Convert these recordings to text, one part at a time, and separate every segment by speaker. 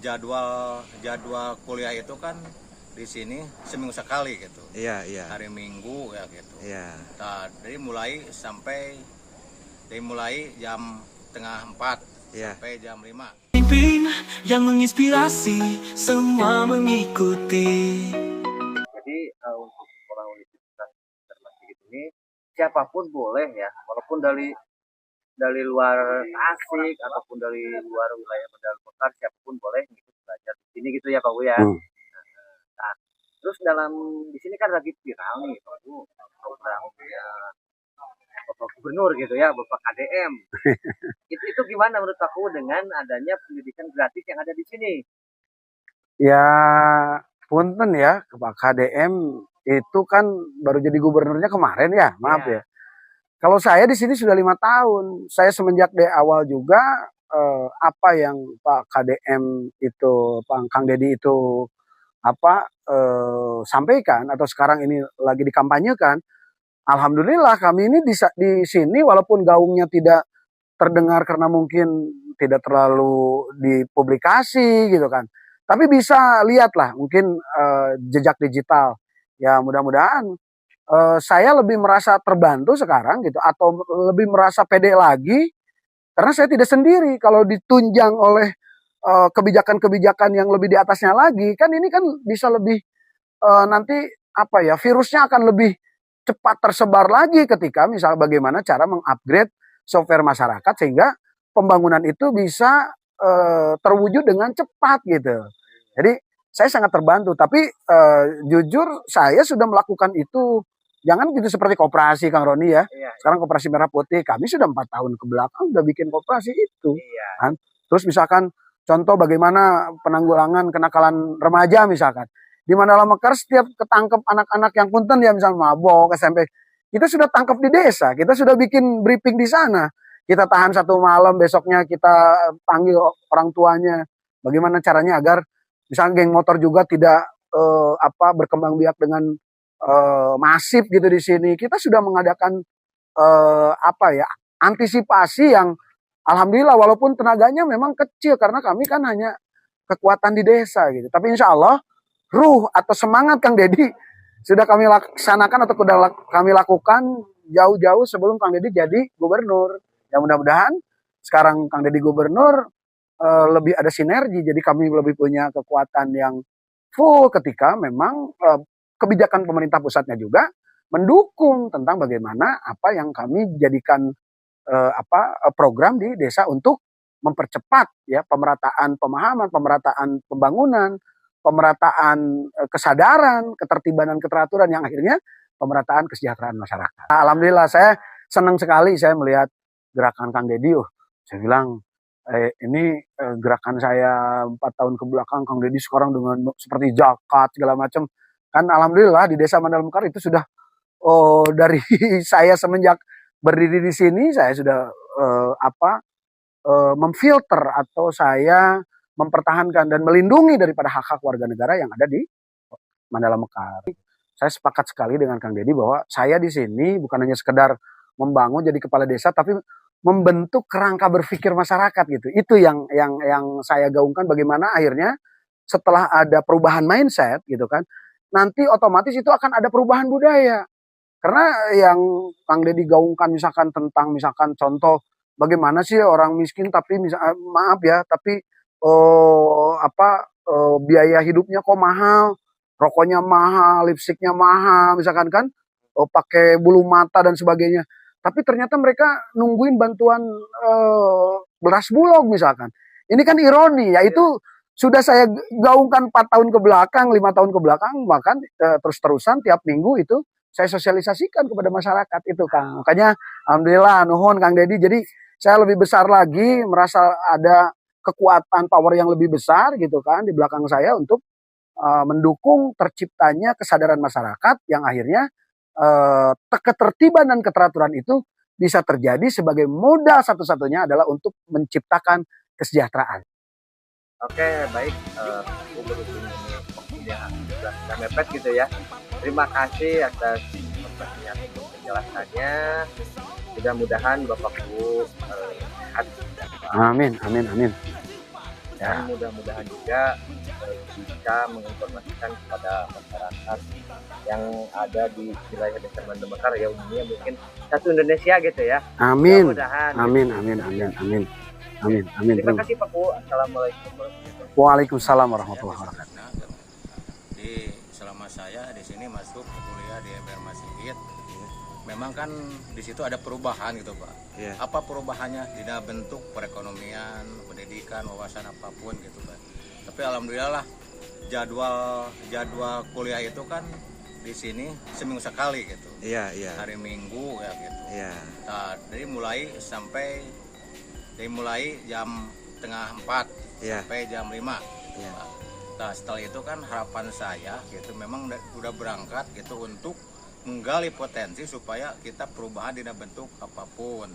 Speaker 1: jadwal jadwal kuliah itu kan di sini seminggu sekali gitu.
Speaker 2: Iya, iya.
Speaker 1: Hari Minggu ya gitu.
Speaker 2: Iya.
Speaker 1: Nah, dari mulai jam setengah 4
Speaker 2: Iya.
Speaker 1: sampai jam 5.
Speaker 3: Pimpin yang menginspirasi semua mengikuti.
Speaker 4: Jadi untuk sekolah universitas Banjarmasin ini siapapun boleh ya, walaupun dari luar Tasik ataupun dari luar wilayah Medalmekar, siapapun boleh ngikut belajar di sini gitu ya Pak Bu ya. Nah, terus di sini kan lagi viral nih Pak Bu, programnya Bapak Gubernur gitu ya, Bapak KDM. itu gimana menurut Pak Bu dengan adanya pendidikan gratis yang ada di sini?
Speaker 5: Ya, punten ya, Pak KDM itu kan baru jadi gubernurnya kemarin ya, maaf ya. Kalau saya di sini sudah 5 tahun, saya semenjak dari awal juga apa yang Pak KDM itu, Pak Kang Deddy itu sampaikan atau sekarang ini lagi dikampanyekan, alhamdulillah kami ini di sini walaupun gaungnya tidak terdengar karena mungkin tidak terlalu dipublikasi gitu kan. Tapi bisa lihatlah mungkin jejak digital. Ya mudah-mudahan saya lebih merasa terbantu sekarang gitu atau lebih merasa pede lagi karena saya tidak sendiri kalau ditunjang oleh kebijakan-kebijakan yang lebih di atasnya lagi kan ini kan bisa lebih nanti virusnya akan lebih cepat tersebar lagi ketika misal bagaimana cara mengupgrade software masyarakat sehingga pembangunan itu bisa terwujud dengan cepat gitu. Jadi saya sangat terbantu, tapi jujur saya sudah melakukan itu. Jangan gitu seperti koperasi Kang Roni ya. Sekarang koperasi Merah Putih, kami sudah 4 tahun ke belakang udah bikin koperasi itu. Kan? Terus misalkan contoh bagaimana penanggulangan kenakalan remaja misalkan. Di Mandalika setiap ketangkep anak-anak yang punten ya misalnya mabok, SMP, kita sudah tangkap di desa, kita sudah bikin briefing di sana. Kita tahan 1 malam, besoknya kita panggil orang tuanya. Bagaimana caranya agar misalnya geng motor juga tidak berkembang biak dengan masif gitu di sini. Kita sudah mengadakan antisipasi yang alhamdulillah walaupun tenaganya memang kecil karena kami kan hanya kekuatan di desa gitu. Tapi insya Allah ruh atau semangat Kang Deddy sudah kami laksanakan atau sudah kami lakukan jauh-jauh sebelum Kang Deddy jadi gubernur. Ya mudah-mudahan sekarang Kang Deddy gubernur lebih ada sinergi, jadi kami lebih punya kekuatan yang full ketika memang kebijakan pemerintah pusatnya juga mendukung tentang bagaimana apa yang kami jadikan program di desa untuk mempercepat ya pemerataan pemahaman, pemerataan pembangunan, pemerataan kesadaran, ketertiban dan keteraturan yang akhirnya pemerataan kesejahteraan masyarakat. Alhamdulillah saya senang sekali saya melihat gerakan Kang Deddy. Saya bilang ini gerakan saya 4 tahun ke belakang Kang Deddy sekarang dengan seperti zakat segala macam. Kan alhamdulillah di Desa Mandalmekar itu sudah dari saya semenjak berdiri di sini saya sudah memfilter atau saya mempertahankan dan melindungi daripada hak-hak warga negara yang ada di Mandalmekar. Saya sepakat sekali dengan Kang Deddy bahwa saya di sini bukan hanya sekedar membangun jadi kepala desa tapi membentuk kerangka berpikir masyarakat gitu. Itu yang saya gaungkan bagaimana akhirnya setelah ada perubahan mindset gitu kan, nanti otomatis itu akan ada perubahan budaya. Karena yang Kang Deddy gaungkan misalkan tentang misalkan contoh bagaimana sih orang miskin tapi biaya hidupnya kok mahal, rokoknya mahal, lipstiknya mahal misalkan kan, pakai bulu mata dan sebagainya. Tapi ternyata mereka nungguin bantuan beras bulog misalkan. Ini kan ironi, yaitu sudah saya gaungkan 4 tahun ke belakang, 5 tahun ke belakang, bahkan terus-terusan tiap minggu itu saya sosialisasikan kepada masyarakat itu Kang. Makanya alhamdulillah nuhun Kang Deddy. Jadi saya lebih besar lagi, merasa ada kekuatan power yang lebih besar gitu kan di belakang saya untuk mendukung terciptanya kesadaran masyarakat yang akhirnya ketertiban dan keteraturan itu bisa terjadi sebagai modal satu-satunya adalah untuk menciptakan kesejahteraan.
Speaker 4: Oke, baik. Berhubung ini sudah mepet gitu ya. Terima kasih atas penjelasannya. Mudah-mudahan Bapak Bu sehat.
Speaker 5: Amin, amin, amin.
Speaker 4: dan mudah-mudahan juga bisa menginformasikan kepada masyarakat yang ada di wilayah Desa Mandemekar ya, umumnya mungkin satu Indonesia gitu ya.
Speaker 5: Amin.
Speaker 4: Mudah-mudahan.
Speaker 5: Amin, amin, amin, amin. Amin, amin.
Speaker 4: Terima kasih Pak Bu. Assalamualaikum warahmatullahi wabarakatuh.
Speaker 5: Waalaikumsalam warahmatullahi wabarakatuh.
Speaker 1: Selama saya di sini masuk kuliah di MPR Masigit, memang kan di situ ada perubahan gitu Pak. Apa perubahannya? Tidak bentuk perekonomian, pendidikan, wawasan apapun gitu Pak. Tapi alhamdulillah lah jadwal kuliah itu kan di sini seminggu sekali gitu. Hari Minggu ya gitu. Nah, dari mulai jam setengah 4 sampai jam 5. Nah, setelah itu kan harapan saya gitu memang udah berangkat gitu untuk menggali potensi supaya kita perubahan tidak bentuk apapun.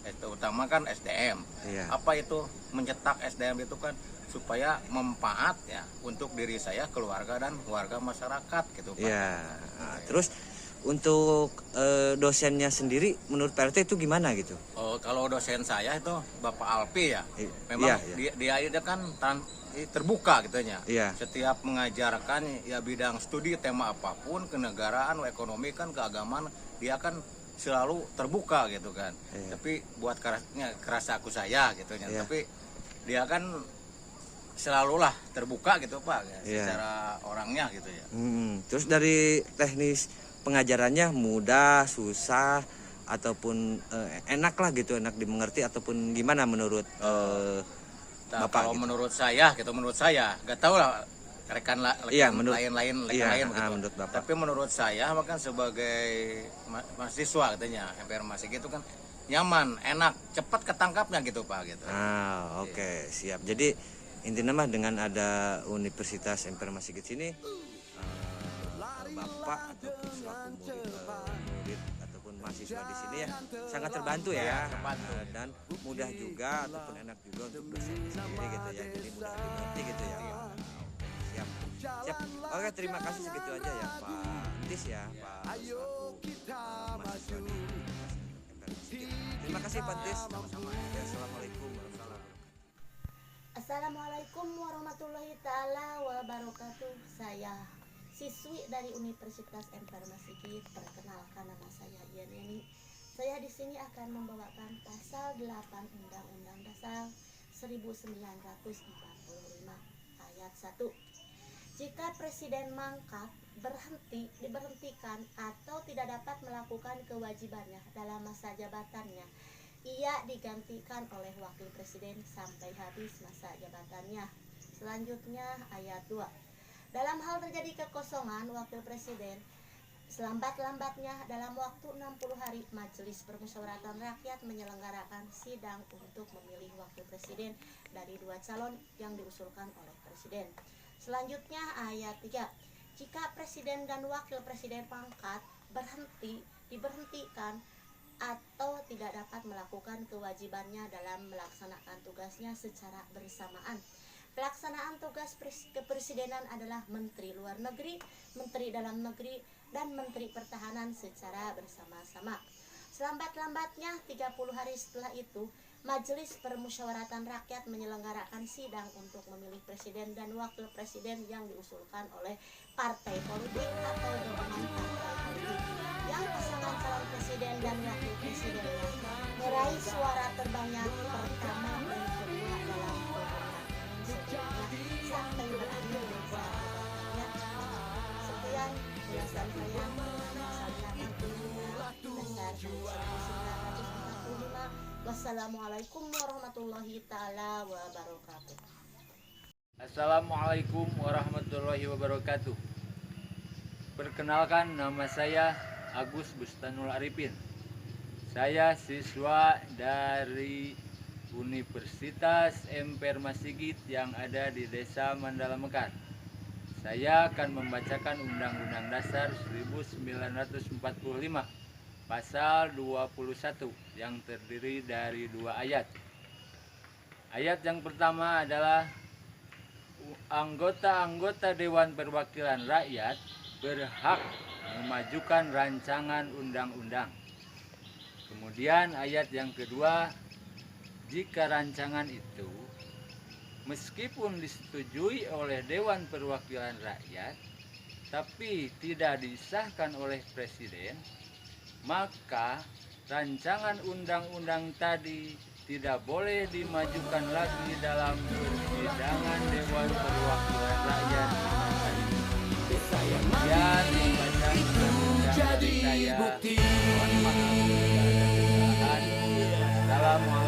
Speaker 1: Itu utama kan SDM. Apa itu mencetak SDM itu kan supaya manfaat ya untuk diri saya, keluarga dan warga masyarakat gitu Pak.
Speaker 2: Nah, terus untuk dosennya sendiri menurut PRT itu gimana gitu?
Speaker 1: Kalau dosen saya itu Bapak Alpi ya. Memang dia itu kan terbuka gitu ya. Setiap mengajarkan ya bidang studi tema apapun, kenegaraan, ekonomi kan keagamaan, dia kan selalu terbuka gitu kan. Tapi buat kerasa aku saya gitu ya. Tapi dia kan selalulah terbuka gitu Pak secara orangnya gitu ya.
Speaker 2: Terus dari teknis pengajarannya mudah, susah, ataupun enak lah gitu, enak dimengerti ataupun gimana menurut
Speaker 1: Nah,
Speaker 2: Bapak?
Speaker 1: kalau gitu. menurut saya nggak tahu lah rekan lain-lain
Speaker 2: menurut Bapak.
Speaker 1: Tapi menurut saya bahkan sebagai mahasiswa katanya MPR Masigit itu kan nyaman, enak, cepat ketangkapnya gitu Pak gitu.
Speaker 2: Oke, siap. Jadi intinya mah dengan ada Universitas MPR Masigit sini Bapak ataupun selaku murid ataupun mahasiswa di sini ya sangat terbantu ya, dan mudah juga ataupun enak juga untuk dosen sendiri gitu ya, jadi mudah dimengerti gitu ya. Siap. Oke, terima kasih segitu aja ya Pak Entis ya, Pak selaku mahasiswa di Universitas MPR Masigit. Terima kasih Pak Entis. Ya, assalamualaikum warahmatullahi wabarakatuh.
Speaker 6: Assalamualaikum warahmatullahi taala wabarakatuh. Saya siswi dari Universitas MPR Masigit. Perkenalkan, nama saya Yani. Saya di sini akan membawakan pasal 8 Undang-Undang Dasar 1945 ayat 1. Jika presiden mangkat, diberhentikan atau tidak dapat melakukan kewajibannya dalam masa jabatannya, ia digantikan oleh wakil presiden sampai habis masa jabatannya. Selanjutnya ayat 2. Dalam hal terjadi kekosongan wakil presiden, selambat-lambatnya dalam waktu 60 hari, Majelis Permusyawaratan Rakyat menyelenggarakan sidang untuk memilih wakil presiden dari 2 calon yang diusulkan oleh presiden. Selanjutnya ayat 3. Jika presiden dan wakil presiden pangkat diberhentikan atau tidak dapat melakukan kewajibannya dalam melaksanakan tugasnya secara bersamaan. Pelaksanaan tugas kepresidenan adalah Menteri Luar Negeri, Menteri Dalam Negeri, dan Menteri Pertahanan secara bersama-sama. Selambat-lambatnya 30 hari setelah itu, Majelis Permusyawaratan Rakyat menyelenggarakan sidang untuk memilih presiden dan wakil presiden yang diusulkan oleh partai politik atau gabungan partai politik, yang pasangan calon presiden dan wakil presidennya meraih suara terbanyak pertama dan kedua dalam sampai berakhir masa jabatannya. Sekian penjelasan saya. Wassalamualaikum warahmatullahi taala wabarakatuh.
Speaker 7: Assalamualaikum warahmatullahi wabarakatuh. Perkenalkan, nama saya Agus Bustanul Arifin. Saya siswa dari Universitas MPR Masigit yang ada di Desa Mandala Mekar. Saya akan membacakan Undang-Undang Dasar 1945 Pasal 21 yang terdiri dari 2 ayat. Ayat yang pertama adalah anggota-anggota Dewan Perwakilan Rakyat berhak memajukan rancangan undang-undang. Kemudian ayat yang kedua, jika rancangan itu meskipun disetujui oleh Dewan Perwakilan Rakyat, tapi tidak disahkan oleh Presiden, maka rancangan undang-undang tadi tidak boleh dimajukan lagi dalam persidangan Dewan Perwakilan Rakyat. Ya, itu jadi bukti. Assalamualaikum.